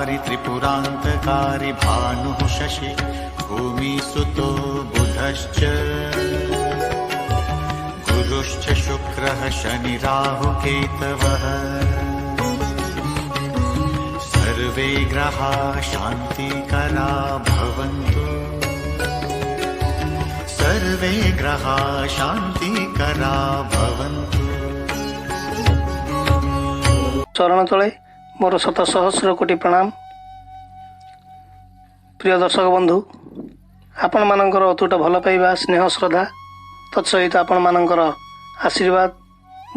त्रिपुरारि त्रिपुरान्तकारी भानुः शशि भूमिसुतो बुधश्च गुरुश्च शुक्रः शनिराहुकेतवः सर्वे ग्रहा शान्तिकरा भवन्तु सर्वे ग्रहा शान्तिकरा भवन्तु। चरण तले मोर शत सहस्र कोटि प्रणाम। प्रिय दर्शक बंधु, आपण मानकर अतुट भल पाइबा स्नेह श्रद्धा तत्सहित आपण मानकर आशीर्वाद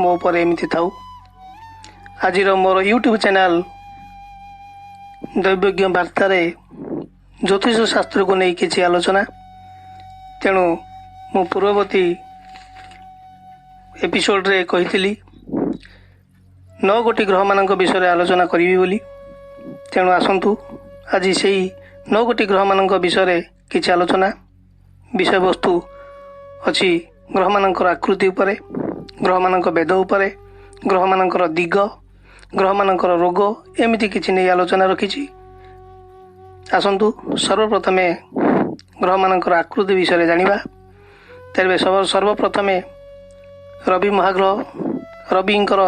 मो पर एमती थाउ। आज मोर यूट्यूब चैनल दैवज्ञ वार्तार ज्योतिष शास्त्र को नहीं किसी आलोचना, तेणु मु पूर्ववर्ती एपिसोड रे कही 9 गोटी ग्रह मानक विषय आलोचना करी बोली। तेणु आसंतु आज से 9 गोटी ग्रह मानक विषय किसी आलोचना विषय वस्तु अच्छी ग्रह मानकर आकृति उपरे, ग्रह मानक वेद उपरे, ग्रह मानकर दिग, ग्रह मानकर रोग एमती किसी नहीं आलोचना रखी। आसंतु सर्वप्रथमे ग्रह मानकर आकृति विषय जानिबा। तेरे सर्वप्रथमे रवि महाग्रह रविंकर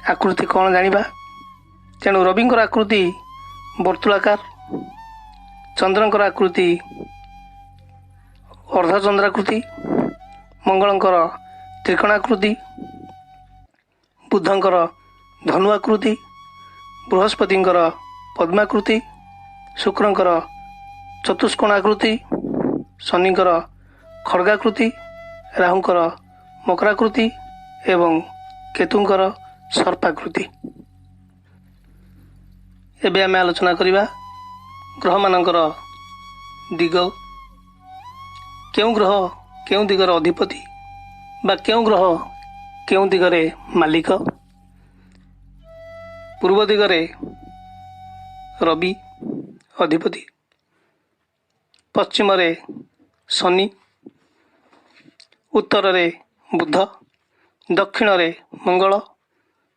आकृति कौन जानिबा। तेणु रविंकर आकृति वर्तुलाकार, चंद्रंकर आकृति अर्धचंद्राकृति, मंगलंकर त्रिकोणाकृति, बुधंकर धनुआकृति, बृहस्पतिंकर पद्माकृति, शुक्रंकर चतुष्कोणाकृति, शनिंकर खड्गाकृति, राहुंकर मकराकृति एवं केतुंकर सर्पाकृति। एबे आमे आलोचना करिबा ग्रह मानकर दिग। केउं ग्रह केउं दिगर अधिपति बा केउं ग्रह केउं दिगरे मालिक। पूर्व दिगरे रवि अधिपति, पश्चिम रे शनि, उत्तर रे बुध, दक्षिण रे मंगल,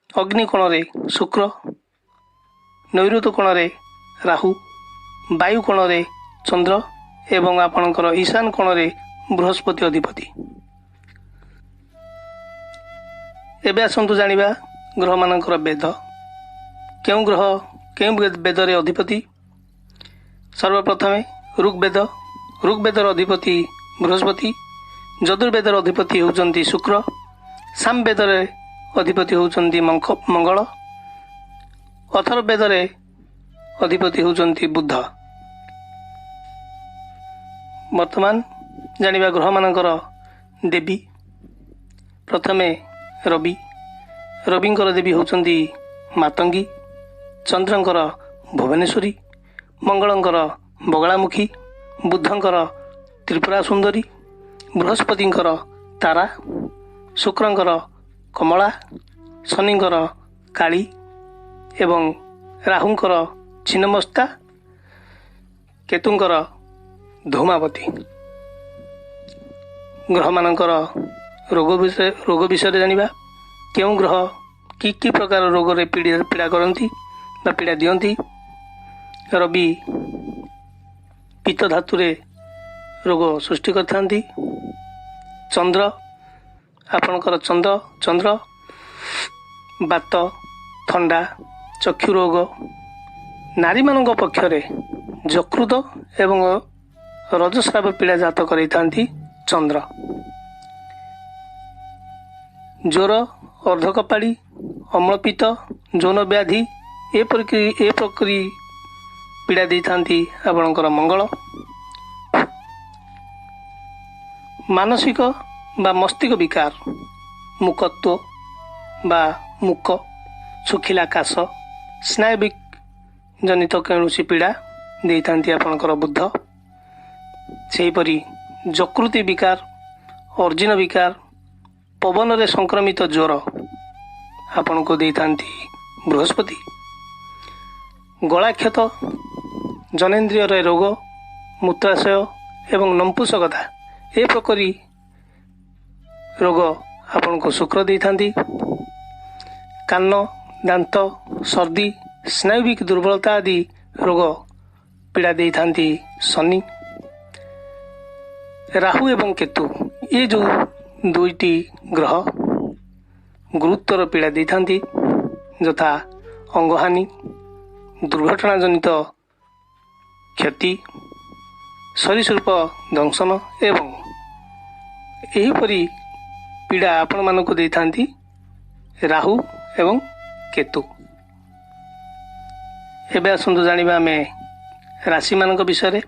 अग्निकोण रे शुक्र, नैऋत्य कोण रे राहु, वायु कोण रे चंद्र एवं आपणकर ईशान कोण रे बृहस्पति अधिपति। एबे आसंतु जानिबा ग्रह मानकर वेद। केउं ग्रह केउं वेद रे अधिपति। सर्वप्रथमे ऋग्वेद। ऋग्वेदर अधिपति बृहस्पति, यजुर्वेदर अधिपति होउचंती शुक्र, सामवेदर अधिपति होउचंती मंगल, अथर्ववेदर अधिपति होउचंती बुध। वर्तमान जानिबा ग्रह मानकर देवी। प्रथमे रवि। रविंकर देवी होउचंती मातंगी, चंद्रंकर भुवनेश्वरी, मंगलंकर बगलामुखी, बुधंकर त्रिपुरा सुंदरी, बृहस्पतिंकर तारा, शुक्रंकर कमला, शनिंकर काली एवं राहुंकर छिन्नमस्ता, केतुंकर धूमावती। ग्रह मानकर रोग विषय जानिबा। केउं ग्रह कि प्रकार रोग रे पीड़ा करती बा पीड़ा दियंती। रवि पित्त धातुरे रोग सृष्टि करथांती। चंद्र आपणकर चंद्र बात, थंडा, चक्षु रोग, नारी मानक पक्षरे यकृत एवं रजस्राव पीड़ा जात करैथांती चंद्र। ज्वर, अर्धकपाड़ी, अम्लपित्त, यौन व्याधि ए प्रक्रिया पीड़ा देथांती आपणकर मंगल। मानसिक बा मस्तिष्क विकार, मुकत्व बा मुक, सुखिला काश, स्नायविक जनित कौनसी पीड़ा देथांती आपणकर बुध। सेहीपरि यकृति विकार, अर्जिन विकार, पवन रे संक्रमित ज्वर आपण को देथांती बृहस्पति। गला क्षत, जनेन्द्रिय रोग, मूत्राशय एवं नंपुसकता ए प्रकरी रोग आपण को शुक्र देथांती। कान, दांत, सर्दी ସ୍ନାୟୁବିକ ଦୁର୍ବଳତା ଆଦି ରୋଗ ପୀଡ଼ା ଦେଇଥାନ୍ତି ଶନି। ରାହୁ ଏବଂ କେତୁ ଏ ଯେଉଁ ଦୁଇଟି ଗ୍ରହ ଗୁରୁତର ପୀଡ଼ା ଦେଇଥାନ୍ତି, ଯଥା ଅଙ୍ଗହାନି, ଦୁର୍ଘଟଣା ଜନିତ କ୍ଷତି, ସରୀସୃପ ଦଂଶନ ଏବଂ ଏହିପରି ପୀଡ଼ା ଆପଣମାନଙ୍କୁ ଦେଇଥାନ୍ତି ରାହୁ ଏବଂ କେତୁ। ଏବେ ଆସନ୍ତୁ ଜାଣିବା ଆମେ ରାଶିମାନଙ୍କ ବିଷୟରେ।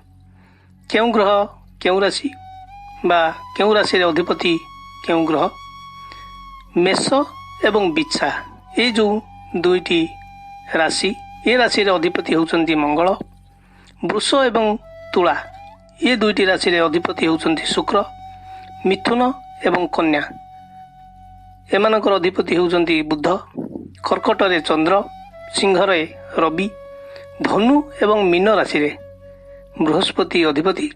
କେଉଁ ଗ୍ରହ କେଉଁ ରାଶି ବା କେଉଁ ରାଶିରେ ଅଧିପତି କେଉଁ ଗ୍ରହ। ମେଷ ଏବଂ ବିଛା ଏ ଯେଉଁ ଦୁଇଟି ରାଶି, ଏ ରାଶିରେ ଅଧିପତି ହେଉଛନ୍ତି ମଙ୍ଗଳ। ବୃଷ ଏବଂ ତୁଳା ଏ ଦୁଇଟି ରାଶିରେ ଅଧିପତି ହେଉଛନ୍ତି ଶୁକ୍ର। ମିଥୁନ ଏବଂ କନ୍ୟା ଏମାନଙ୍କର ଅଧିପତି ହେଉଛନ୍ତି ବୁଧ। କର୍କଟରେ ଚନ୍ଦ୍ର, ସିଂହରେ ରବି, ଧନୁ ଏବଂ ମୀନ ରାଶିରେ ବୃହସ୍ପତି ଅଧିପତି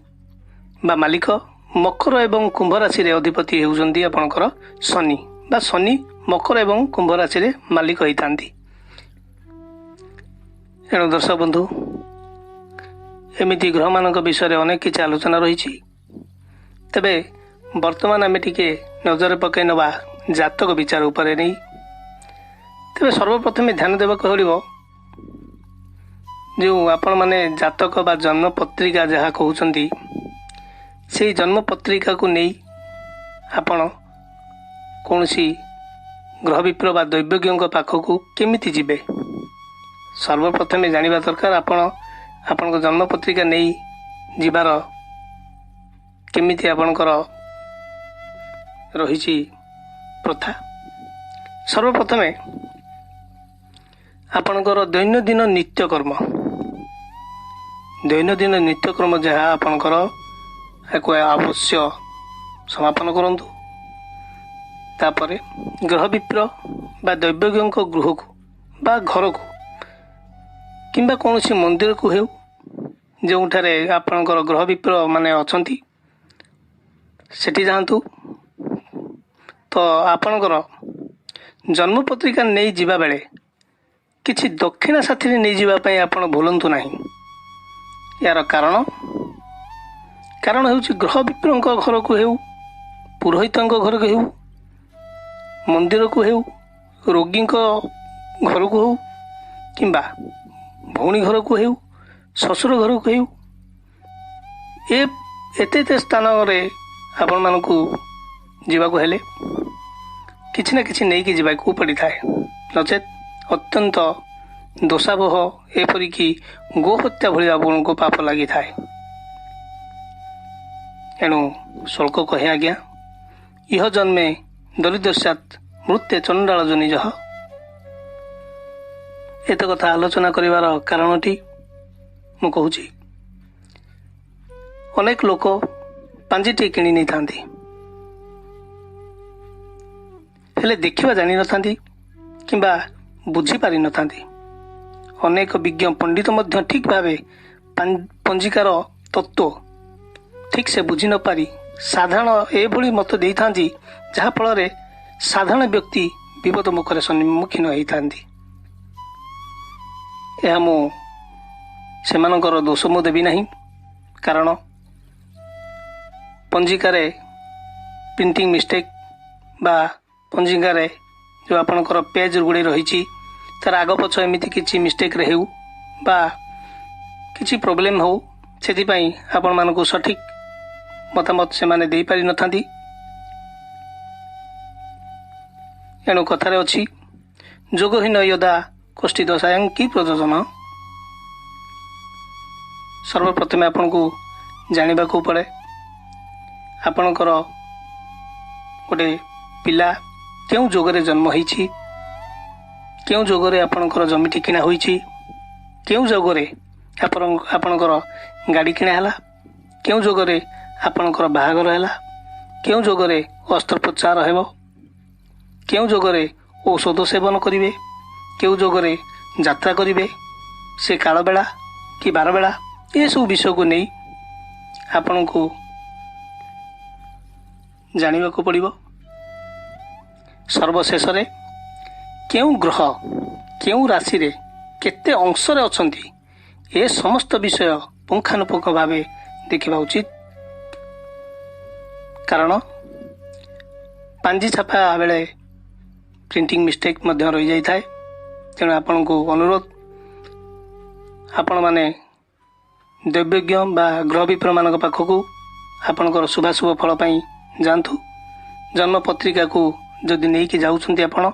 ବା ମାଲିକ। ମକର ଏବଂ କୁମ୍ଭ ରାଶିରେ ଅଧିପତି ହେଉଛନ୍ତି ଆପଣଙ୍କର ଶନି ବା ଶନି ମକର ଏବଂ କୁମ୍ଭ ରାଶିରେ ମାଲିକ ହୋଇଥାନ୍ତି। ଏଣୁ ଦର୍ଶକ ବନ୍ଧୁ, ଏମିତି ଗ୍ରହମାନଙ୍କ ବିଷୟରେ ଅନେକ କିଛି ଆଲୋଚନା ରହିଛି। ତେବେ ବର୍ତ୍ତମାନ ଆମେ ଟିକେ ନଜର ପକାଇ ନେବା ଜାତକ ବିଚାର ଉପରେ ନେଇ। ତେବେ ସର୍ବପ୍ରଥମେ ଧ୍ୟାନ ଦେବାକୁ ପଡ଼ିବ, ଯେଉଁ ଆପଣମାନେ ଜାତକ ବା ଜନ୍ମ ପତ୍ରିକା ଯାହା କହୁଛନ୍ତି, ସେହି ଜନ୍ମ ପତ୍ରିକାକୁ ନେଇ ଆପଣ କୌଣସି ଗ୍ରହବିପ୍ର ବା ଦୈବଜ୍ଞଙ୍କ ପାଖକୁ କେମିତି ଯିବେ। ସର୍ବପ୍ରଥମେ ଜାଣିବା ଦରକାର ଆପଣଙ୍କ ଜନ୍ମ ପତ୍ରିକା ନେଇ ଯିବାର କେମିତି ଆପଣଙ୍କର ରହିଛି ପ୍ରଥା। ସର୍ବପ୍ରଥମେ ଆପଣଙ୍କର ଦୈନନ୍ଦିନ ନିତ୍ୟକର୍ମ ଯାହା ଆପଣଙ୍କର ଏହାକୁ ଅବଶ୍ୟ ସମାପନ କରନ୍ତୁ। ତାପରେ ଗ୍ରହବିପ୍ର ବା ଦୈବଜ୍ଞଙ୍କ ଗୃହକୁ ବା ଘରକୁ କିମ୍ବା କୌଣସି ମନ୍ଦିରକୁ ହେଉ, ଯେଉଁଠାରେ ଆପଣଙ୍କର ଗ୍ରହବିପ୍ର ମାନେ ଅଛନ୍ତି, ସେଠି ଯାଆନ୍ତୁ। ତ ଆପଣଙ୍କର ଜନ୍ମ ପତ୍ରିକା ନେଇ ଯିବା ବେଳେ କିଛି ଦକ୍ଷିଣା ସାଥିରେ ନେଇଯିବା ପାଇଁ ଆପଣ ଭୁଲନ୍ତୁ ନାହିଁ। ଏହାର କାରଣ ହେଉଛି ଗ୍ରହବିପ୍ରଙ୍କ ଘରକୁ ହେଉ, ପୁରୋହିତଙ୍କ ଘରକୁ ହେଉ, ମନ୍ଦିରକୁ ହେଉ, ରୋଗୀଙ୍କ ଘରକୁ ହେଉ କିମ୍ବା ଭଉଣୀ ଘରକୁ ହେଉ, ଶ୍ୱଶୁର ଘରକୁ ହେଉ, ଏତେ ସ୍ଥାନରେ ଆପଣମାନଙ୍କୁ ଯିବାକୁ ହେଲେ କିଛି ନା କିଛି ନେଇକି ଯିବାକୁ ପଡ଼ିଥାଏ। ନଚେତ୍ ଅତ୍ୟନ୍ତ ଦୋଷାବହ, ଏପରିକି ଗୋହତ୍ୟା ଭଳି ଆପଣଙ୍କୁ ପାପ ଲାଗିଥାଏ। ଏଣୁ ଶ୍ଳୋକ କହେ, ଆଜ୍ଞା ଇହ ଜନ୍ମେ ଦରିଦ୍ରସ୍ୟାତ୍ ମୃତ୍ୟେ ଚଣ୍ଡାଳ ଯୋନିଜଃ। ଏତେ କଥା ଆଲୋଚନା କରିବାର କାରଣଟି ମୁଁ କହୁଛି। ଅନେକ ଲୋକ ପାଞ୍ଜିଟିଏ କିଣି ନେଇଥାନ୍ତି, ହେଲେ ଦେଖିବା ଜାଣିନଥାନ୍ତି କିମ୍ବା ବୁଝିପାରିନଥାନ୍ତି। ଅନେକ ବିଜ୍ଞ ପଣ୍ଡିତ ମଧ୍ୟ ଠିକ୍ ଭାବେ ପଞ୍ଜିକାର ତତ୍ତ୍ୱ ଠିକ୍ ସେ ବୁଝି ନପାରି ସାଧାରଣ ଏଭଳି ମତ ଦେଇଥାନ୍ତି, ଯାହାଫଳରେ ସାଧାରଣ ବ୍ୟକ୍ତି ବିପଦ ମୁଖରେ ସମ୍ମୁଖୀନ ହୋଇଥାନ୍ତି। ଏହା ମୁଁ ସେମାନଙ୍କର ଦୋଷ ମୁଁ ଦେବି ନାହିଁ, କାରଣ ପଞ୍ଜିକାରେ ପ୍ରିଣ୍ଟିଂ ମିଷ୍ଟେକ୍ ବା ପଞ୍ଜିକାରେ ଯେଉଁ ଆପଣଙ୍କର ପେଜ୍ ଗୁଡ଼ିଏ ରହିଛି, ତା'ର ଆଗ ପଛ ଏମିତି କିଛି ମିଷ୍ଟେକ୍ରେ ହେଉ ବା କିଛି ପ୍ରୋବ୍ଲେମ୍ ହେଉ, ସେଥିପାଇଁ ଆପଣମାନଙ୍କୁ ସଠିକ୍ ମତାମତ ସେମାନେ ଦେଇପାରିନଥାନ୍ତି। ଏଣୁ କଥାରେ ଅଛି, ଯୋଗହୀନ ୟଦା କୋଷ୍ଠୀ ଦଶାୟଂ କି ପ୍ରଯୋଜନ। ସର୍ବପ୍ରଥମେ ଆପଣଙ୍କୁ ଜାଣିବାକୁ ପଡ଼େ ଆପଣଙ୍କର ଗୋଟେ ପିଲା କେଉଁ ଯୋଗରେ ଜନ୍ମ ହୋଇଛି, କେଉଁ ଯୋଗରେ ଆପଣଙ୍କର ଜମିଟି କିଣା ହୋଇଛି, କେଉଁ ଯୋଗରେ ଆପଣଙ୍କର ଗାଡ଼ି କିଣା ହେଲା, କେଉଁ ଯୋଗରେ ଆପଣଙ୍କର ବାହାଘର ହେଲା, କେଉଁ ଯୋଗରେ ଅସ୍ତ୍ରୋପଚାର ହେବ, କେଉଁ ଯୋଗରେ ଔଷଧ ସେବନ କରିବେ, କେଉଁ ଯୋଗରେ ଯାତ୍ରା କରିବେ, ସେ କାଳବେଳା କି ବାରବେଳା, ଏସବୁ ବିଷୟକୁ ନେଇ ଆପଣଙ୍କୁ ଜାଣିବାକୁ ପଡ଼ିବ। ସର୍ବଶେଷରେ କେଉଁ ଗ୍ରହ କେଉଁ ରାଶିରେ କେତେ ଅଂଶରେ ଅଛନ୍ତି ଏ ସମସ୍ତ ବିଷୟ ପୁଙ୍ଖାନୁପୁଙ୍ଖ ଭାବେ ଦେଖିବା ଉଚିତ। କାରଣ ପାଞ୍ଜି ଛାପା ବେଳେ ପ୍ରିଣ୍ଟିଂ ମିଷ୍ଟେକ୍ ମଧ୍ୟ ରହିଯାଇଥାଏ। ତେଣୁ ଆପଣଙ୍କୁ ଅନୁରୋଧ, ଆପଣମାନେ ଦୈବଜ୍ଞ ବା ଗ୍ରହ ବିପ୍ରମାନଙ୍କ ପାଖକୁ ଆପଣଙ୍କର ଶୁଭାଶୁଭ ଫଳ ପାଇଁ ଯାଆନ୍ତୁ। ଜନ୍ମ ପତ୍ରିକାକୁ ଯଦି ନେଇକି ଯାଉଛନ୍ତି ଆପଣ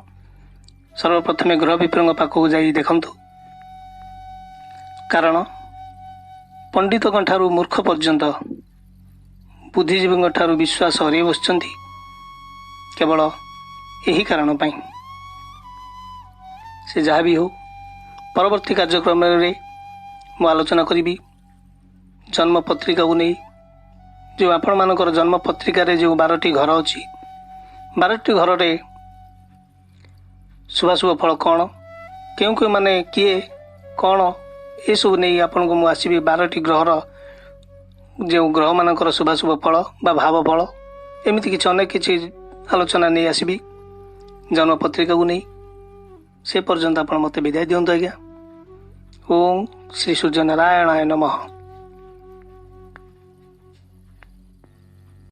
ସର୍ବପ୍ରଥମେ ଗ୍ରହ ବିପ୍ରଙ୍କ ପାଖକୁ ଯାଇ ଦେଖନ୍ତୁ। କାରଣ ପଣ୍ଡିତଙ୍କ ଠାରୁ ମୂର୍ଖ ପର୍ଯ୍ୟନ୍ତ ବୁଦ୍ଧିଜୀବୀଙ୍କ ଠାରୁ ବିଶ୍ୱାସ ହରାଇ ବସିଛନ୍ତି କେବଳ ଏହି କାରଣ ପାଇଁ। ସେ ଯାହା ବି ହେଉ, ପରବର୍ତ୍ତୀ କାର୍ଯ୍ୟକ୍ରମରେ ମୁଁ ଆଲୋଚନା କରିବି ଜନ୍ମ ପତ୍ରିକାକୁ ନେଇ। ଯେଉଁ ଆପଣମାନଙ୍କର ଜନ୍ମ ପତ୍ରିକାରେ ଯେଉଁ 12ଟି ଘର ଅଛି, 12ଟି ଘରରେ ଶୁଭାଶୁଭ ଫଳ କ'ଣ, କେଉଁ କେଉଁମାନେ କିଏ କ'ଣ, ଏସବୁ ନେଇ ଆପଣଙ୍କୁ ମୁଁ ଆସିବି। 12ଟି ଗ୍ରହର ଯେଉଁ ଗ୍ରହମାନଙ୍କର ଶୁଭାଶୁଭ ଫଳ ବା ଭାବ ଫଳ, ଏମିତି କିଛି ଅନେକ କିଛି ଆଲୋଚନା ନେଇ ଆସିବି ଜନ୍ମ ପତ୍ରିକାକୁ ନେଇ। ସେ ପର୍ଯ୍ୟନ୍ତ ଆପଣ ମୋତେ ବିଦାୟ ଦିଅନ୍ତୁ ଆଜ୍ଞା। ଓಂ ଶ୍ରୀ ସୂର୍ଯ୍ୟ ନାରାୟଣାୟ ନମଃ।